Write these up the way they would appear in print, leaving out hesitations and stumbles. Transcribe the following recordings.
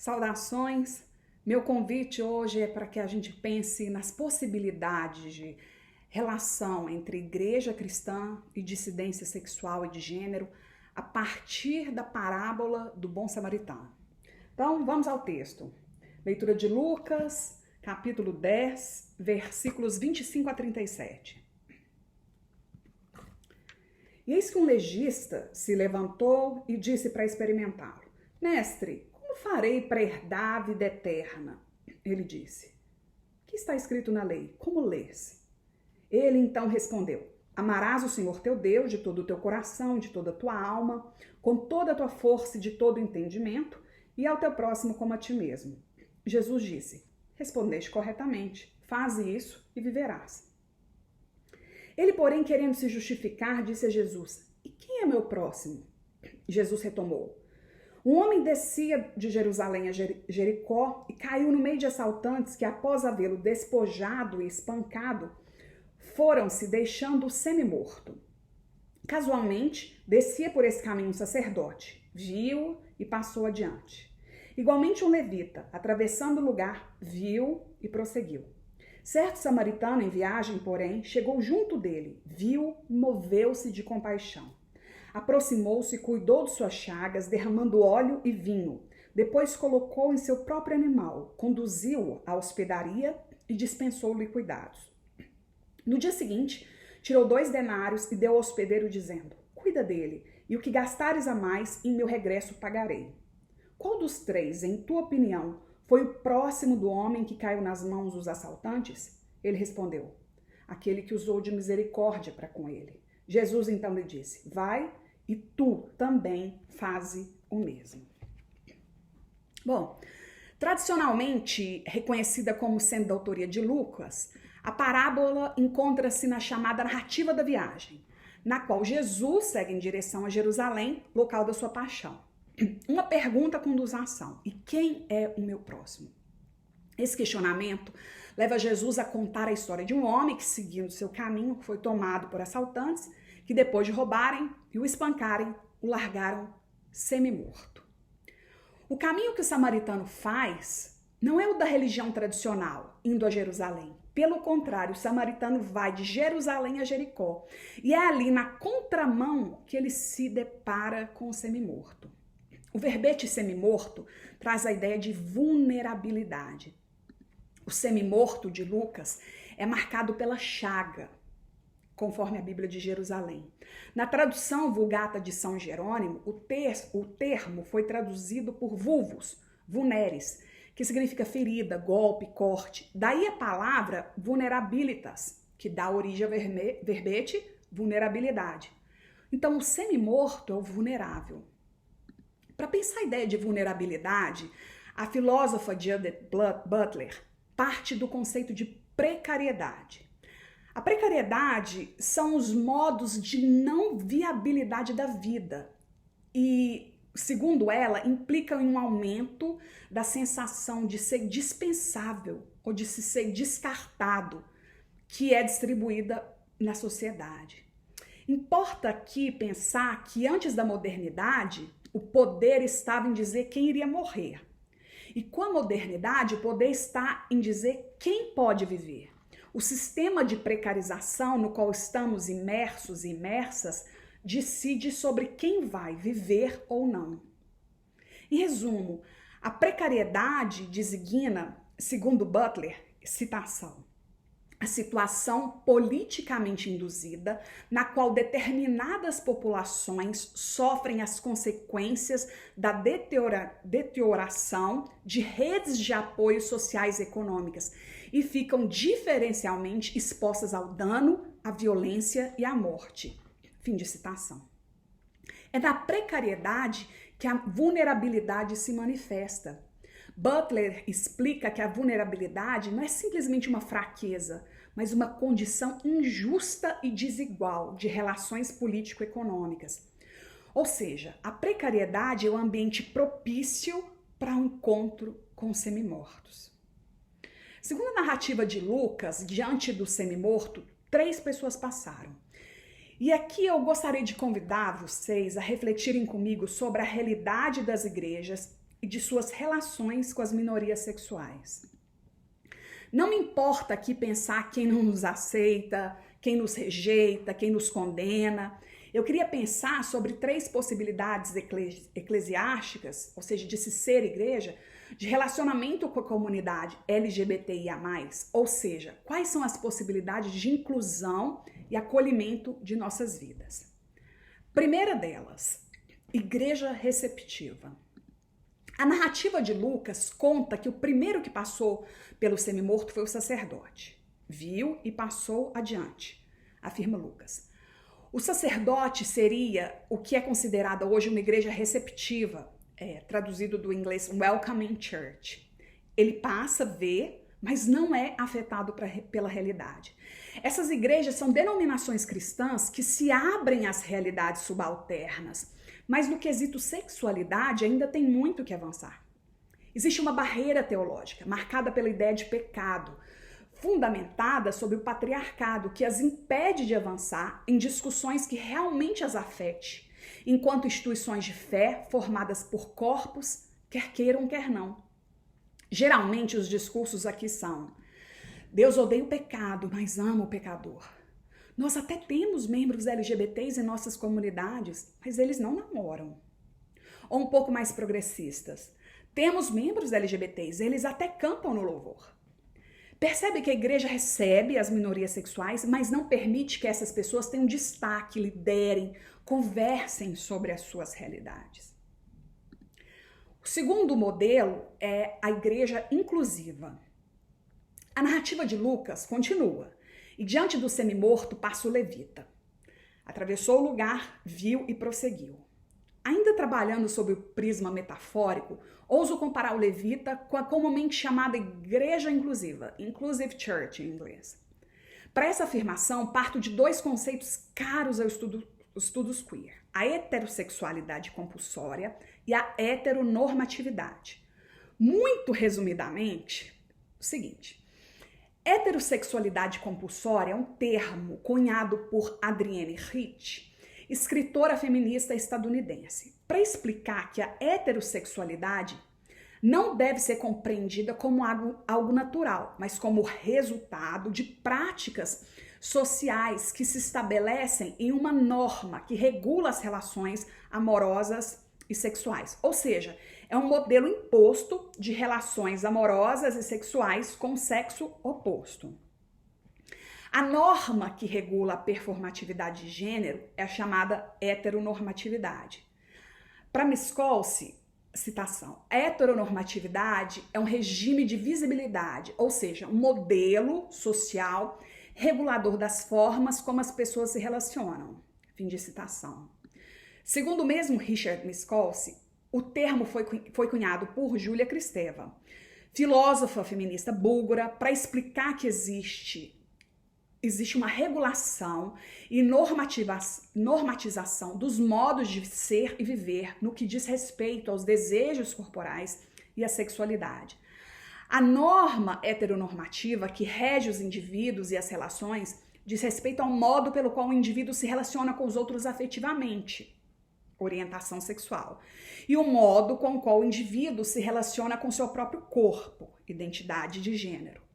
Saudações! Meu convite hoje é para que a gente pense nas possibilidades de relação entre igreja cristã e dissidência sexual e de gênero a partir da parábola do bom samaritano. Então, vamos ao texto. Leitura de Lucas, capítulo 10, versículos 25 a 37. E eis que um legista se levantou e disse para experimentá-lo: Mestre, como farei para herdar a vida eterna? Ele disse: O que está escrito na lei? Como lês? Ele então respondeu: Amarás o Senhor teu Deus de todo o teu coração, de toda a tua alma, com toda a tua força e de todo o entendimento, e ao teu próximo como a ti mesmo. Jesus disse: Respondeste corretamente, faze isso e viverás. Ele, porém, querendo se justificar, disse a Jesus: E quem é meu próximo? Jesus retomou: Um homem descia de Jerusalém a Jericó e caiu no meio de assaltantes que, após havê-lo despojado e espancado, foram-se deixando-o semi-morto. Casualmente, descia por esse caminho um sacerdote, viu-o e passou adiante. Igualmente um levita, atravessando o lugar, viu e prosseguiu. Certo samaritano em viagem, porém, chegou junto dele, viu e moveu-se de compaixão. Aproximou-se e cuidou de suas chagas, derramando óleo e vinho. Depois colocou em seu próprio animal, conduziu-o à hospedaria e dispensou-lhe cuidados. No dia seguinte, tirou 2 denários e deu ao hospedeiro, dizendo: Cuida dele, e o que gastares a mais, em meu regresso pagarei. Qual dos 3, em tua opinião, foi o próximo do homem que caiu nas mãos dos assaltantes? Ele respondeu: Aquele que usou de misericórdia para com ele. Jesus então lhe disse: Vai, e tu também faze o mesmo. Bom, tradicionalmente reconhecida como sendo da autoria de Lucas, a parábola encontra-se na chamada narrativa da viagem, na qual Jesus segue em direção a Jerusalém, local da sua paixão. Uma pergunta conduz à ação: e quem é o meu próximo? Esse questionamento leva Jesus a contar a história de um homem que, seguindo seu caminho, foi tomado por assaltantes que, depois de roubarem e o espancarem, o largaram semi-morto. O caminho que o samaritano faz não é o da religião tradicional, indo a Jerusalém. Pelo contrário, o samaritano vai de Jerusalém a Jericó. E é ali, na contramão, que ele se depara com o semi-morto. O verbete semi-morto traz a ideia de vulnerabilidade. O semi-morto de Lucas é marcado pela chaga, conforme a Bíblia de Jerusalém. Na tradução Vulgata de São Jerônimo, o termo foi traduzido por vulvus, vulneris, que significa ferida, golpe, corte. Daí a palavra vulnerabilitas, que dá origem ao verbete vulnerabilidade. Então, o semi-morto é o vulnerável. Para pensar a ideia de vulnerabilidade, a filósofa Judith Butler parte do conceito de precariedade. A precariedade são os modos de não viabilidade da vida e, segundo ela, implicam em um aumento da sensação de ser dispensável ou de se ser descartado, que é distribuída na sociedade. Importa aqui pensar que antes da modernidade, o poder estava em dizer quem iria morrer. E com a modernidade, o poder está em dizer quem pode viver. O sistema de precarização no qual estamos imersos e imersas decide sobre quem vai viver ou não. Em resumo, a precariedade designa, segundo Butler, citação, a situação politicamente induzida na qual determinadas populações sofrem as consequências da deterioração de redes de apoio sociais e econômicas e ficam diferencialmente expostas ao dano, à violência e à morte. Fim de citação. É na precariedade que a vulnerabilidade se manifesta. Butler explica que a vulnerabilidade não é simplesmente uma fraqueza, mas uma condição injusta e desigual de relações político-econômicas. Ou seja, a precariedade é o ambiente propício para um encontro com os semi-mortos. Segundo a narrativa de Lucas, diante do semi-morto, 3 pessoas passaram. E aqui eu gostaria de convidar vocês a refletirem comigo sobre a realidade das igrejas e de suas relações com as minorias sexuais. Não me importa aqui pensar quem não nos aceita, quem nos rejeita, quem nos condena. Eu queria pensar sobre 3 possibilidades eclesiásticas, ou seja, de se ser igreja, de relacionamento com a comunidade LGBTIA+, ou seja, quais são as possibilidades de inclusão e acolhimento de nossas vidas. Primeira delas, igreja receptiva. A narrativa de Lucas conta que o primeiro que passou pelo semi-morto foi o sacerdote. Viu e passou adiante, afirma Lucas. O sacerdote seria o que é considerada hoje uma igreja receptiva, traduzido do inglês welcoming church. Ele passa, vê, mas não é afetado pela realidade. Essas igrejas são denominações cristãs que se abrem às realidades subalternas, mas no quesito sexualidade ainda tem muito que avançar. Existe uma barreira teológica marcada pela ideia de pecado, fundamentada sobre o patriarcado, que as impede de avançar em discussões que realmente as afete, enquanto instituições de fé formadas por corpos, quer queiram, quer não. Geralmente os discursos aqui são: Deus odeia o pecado, mas ama o pecador. Nós até temos membros LGBTs em nossas comunidades, mas eles não namoram. Ou um pouco mais progressistas: temos membros LGBTs, eles até cantam no louvor. Percebe que a igreja recebe as minorias sexuais, mas não permite que essas pessoas tenham destaque, liderem, conversem sobre as suas realidades. O segundo modelo é a igreja inclusiva. A narrativa de Lucas continua, e diante do semi-morto passa o levita. Atravessou o lugar, viu e prosseguiu. Ainda trabalhando sob o prisma metafórico, ouso comparar o levita com a comumente chamada igreja inclusiva, inclusive church em inglês. Para essa afirmação, parto de 2 conceitos caros aos estudos queer: a heterossexualidade compulsória e a heteronormatividade. Muito resumidamente, o seguinte: heterossexualidade compulsória é um termo cunhado por Adrienne Rich, escritora feminista estadunidense, para explicar que a heterossexualidade não deve ser compreendida como algo natural, mas como resultado de práticas sociais que se estabelecem em uma norma que regula as relações amorosas e sexuais. Ou seja, é um modelo imposto de relações amorosas e sexuais com o sexo oposto. A norma que regula a performatividade de gênero é a chamada heteronormatividade. Para Miskolci, citação, a heteronormatividade é um regime de visibilidade, ou seja, um modelo social regulador das formas como as pessoas se relacionam. Fim de citação. Segundo o mesmo Richard Miskolci, o termo foi cunhado por Júlia Kristeva, filósofa feminista búlgara, para explicar que existe uma regulação e normatização dos modos de ser e viver no que diz respeito aos desejos corporais e à sexualidade. A norma heteronormativa que rege os indivíduos e as relações diz respeito ao modo pelo qual o indivíduo se relaciona com os outros afetivamente, orientação sexual, e o modo com o qual o indivíduo se relaciona com seu próprio corpo, identidade de gênero.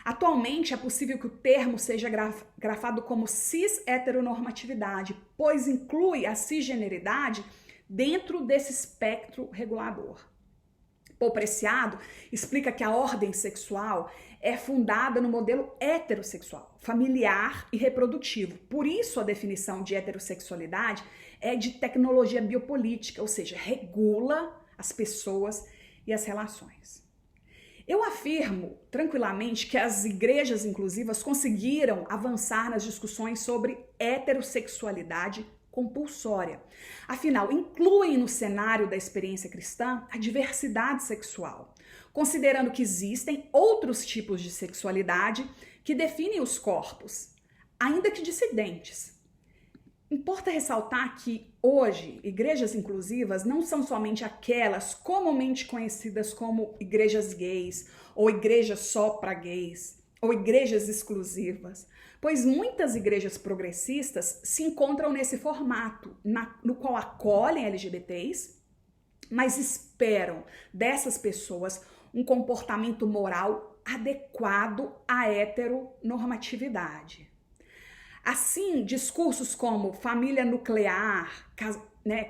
Atualmente é possível que o termo seja grafado como cis-heteronormatividade, pois inclui a cisgeneridade dentro desse espectro regulador. Paul Preciado explica que a ordem sexual é fundada no modelo heterossexual, familiar e reprodutivo. Por isso a definição de heterossexualidade é de tecnologia biopolítica, ou seja, regula as pessoas e as relações. Eu afirmo tranquilamente que as igrejas inclusivas conseguiram avançar nas discussões sobre heterossexualidade compulsória. Afinal, incluem no cenário da experiência cristã a diversidade sexual, considerando que existem outros tipos de sexualidade que definem os corpos, ainda que dissidentes. Importa ressaltar que, hoje, igrejas inclusivas não são somente aquelas comumente conhecidas como igrejas gays, ou igrejas só para gays, ou igrejas exclusivas, pois muitas igrejas progressistas se encontram nesse formato, no qual acolhem LGBTs, mas esperam dessas pessoas um comportamento moral adequado à heteronormatividade. Assim, discursos como família nuclear,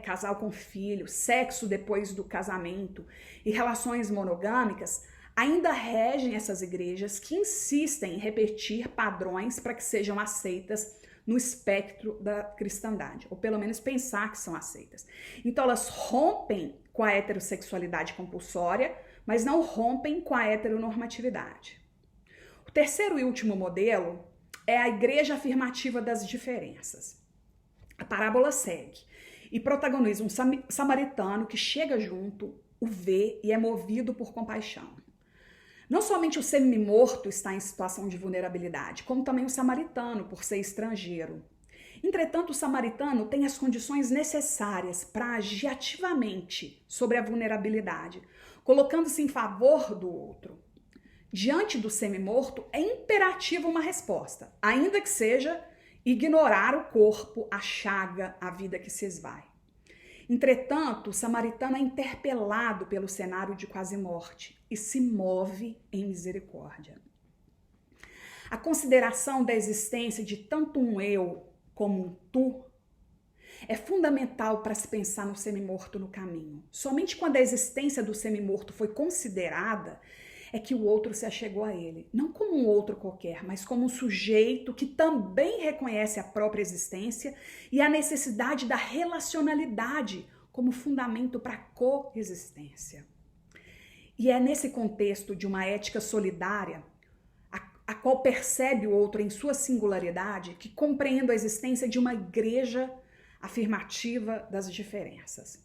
casal com filho, sexo depois do casamento e relações monogâmicas ainda regem essas igrejas que insistem em repetir padrões para que sejam aceitas no espectro da cristandade, ou pelo menos pensar que são aceitas. Então elas rompem com a heterossexualidade compulsória, mas não rompem com a heteronormatividade. O terceiro e último modelo é a igreja afirmativa das diferenças. A parábola segue e protagoniza um samaritano que chega junto, o vê e é movido por compaixão. Não somente o semi-morto está em situação de vulnerabilidade, como também o samaritano, por ser estrangeiro. Entretanto, o samaritano tem as condições necessárias para agir ativamente sobre a vulnerabilidade, colocando-se em favor do outro. Diante do semi-morto, é imperativa uma resposta, ainda que seja ignorar o corpo, a chaga, a vida que se esvai. Entretanto, o samaritano é interpelado pelo cenário de quase morte e se move em misericórdia. A consideração da existência de tanto um eu como um tu é fundamental para se pensar no semi-morto no caminho. Somente quando a existência do semi-morto foi considerada é que o outro se achegou a ele, não como um outro qualquer, mas como um sujeito que também reconhece a própria existência e a necessidade da relacionalidade como fundamento para a coexistência. E é nesse contexto de uma ética solidária, a qual percebe o outro em sua singularidade, que compreendo a existência de uma igreja afirmativa das diferenças.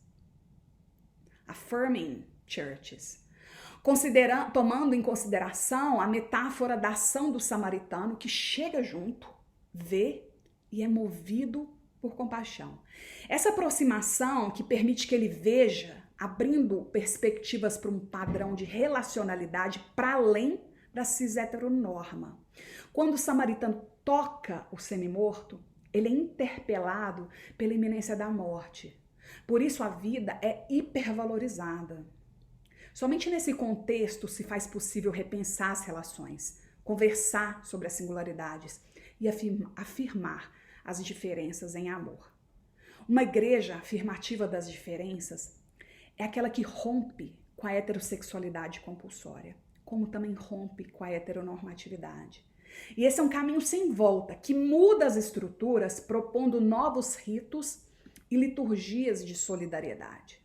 Affirming churches. Tomando em consideração a metáfora da ação do samaritano que chega junto, vê e é movido por compaixão. Essa aproximação que permite que ele veja, abrindo perspectivas para um padrão de relacionalidade para além da cis-heteronorma. Quando o samaritano toca o semi-morto, ele é interpelado pela iminência da morte. Por isso a vida é hipervalorizada. Somente nesse contexto se faz possível repensar as relações, conversar sobre as singularidades e afirmar as diferenças em amor. Uma igreja afirmativa das diferenças é aquela que rompe com a heterossexualidade compulsória, como também rompe com a heteronormatividade. E esse é um caminho sem volta, que muda as estruturas, propondo novos ritos e liturgias de solidariedade.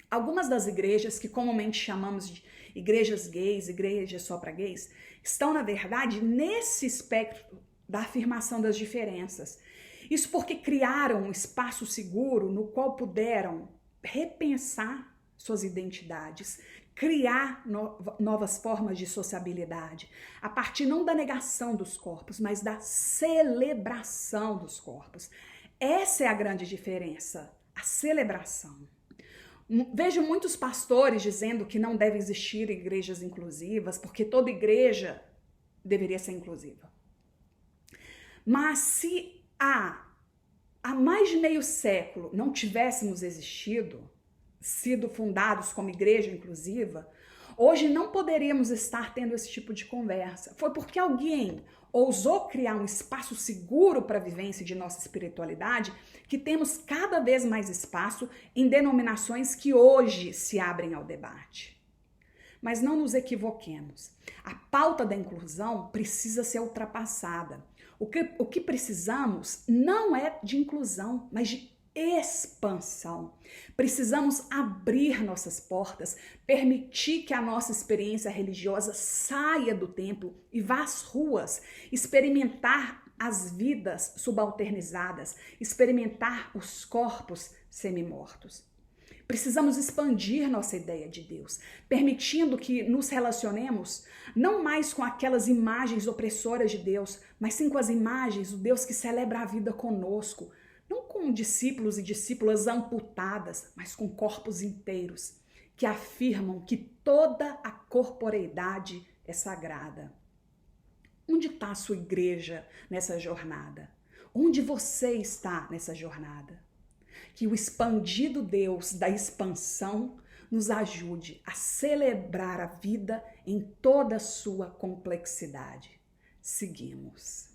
Algumas das igrejas, que comumente chamamos de igrejas gays, igrejas só para gays, estão, na verdade, nesse espectro da afirmação das diferenças. Isso porque criaram um espaço seguro no qual puderam repensar suas identidades, criar novas formas de sociabilidade, a partir não da negação dos corpos, mas da celebração dos corpos. Essa é a grande diferença, a celebração. Vejo muitos pastores dizendo que não deve existir igrejas inclusivas, porque toda igreja deveria ser inclusiva. Mas se há mais de meio século não tivéssemos sido fundados como igreja inclusiva, hoje não poderíamos estar tendo esse tipo de conversa. Foi porque alguém ousou criar um espaço seguro para a vivência de nossa espiritualidade que temos cada vez mais espaço em denominações que hoje se abrem ao debate. Mas não nos equivoquemos. A pauta da inclusão precisa ser ultrapassada. O que precisamos não é de inclusão, mas de expansão. Precisamos abrir nossas portas, permitir que a nossa experiência religiosa saia do templo e vá às ruas, experimentar as vidas subalternizadas, experimentar os corpos semi-mortos. Precisamos expandir nossa ideia de Deus, permitindo que nos relacionemos não mais com aquelas imagens opressoras de Deus, mas sim com as imagens do Deus que celebra a vida conosco, não com discípulos e discípulas amputadas, mas com corpos inteiros, que afirmam que toda a corporeidade é sagrada. Onde está a sua igreja nessa jornada? Onde você está nessa jornada? Que o expandido Deus da expansão nos ajude a celebrar a vida em toda a sua complexidade. Seguimos.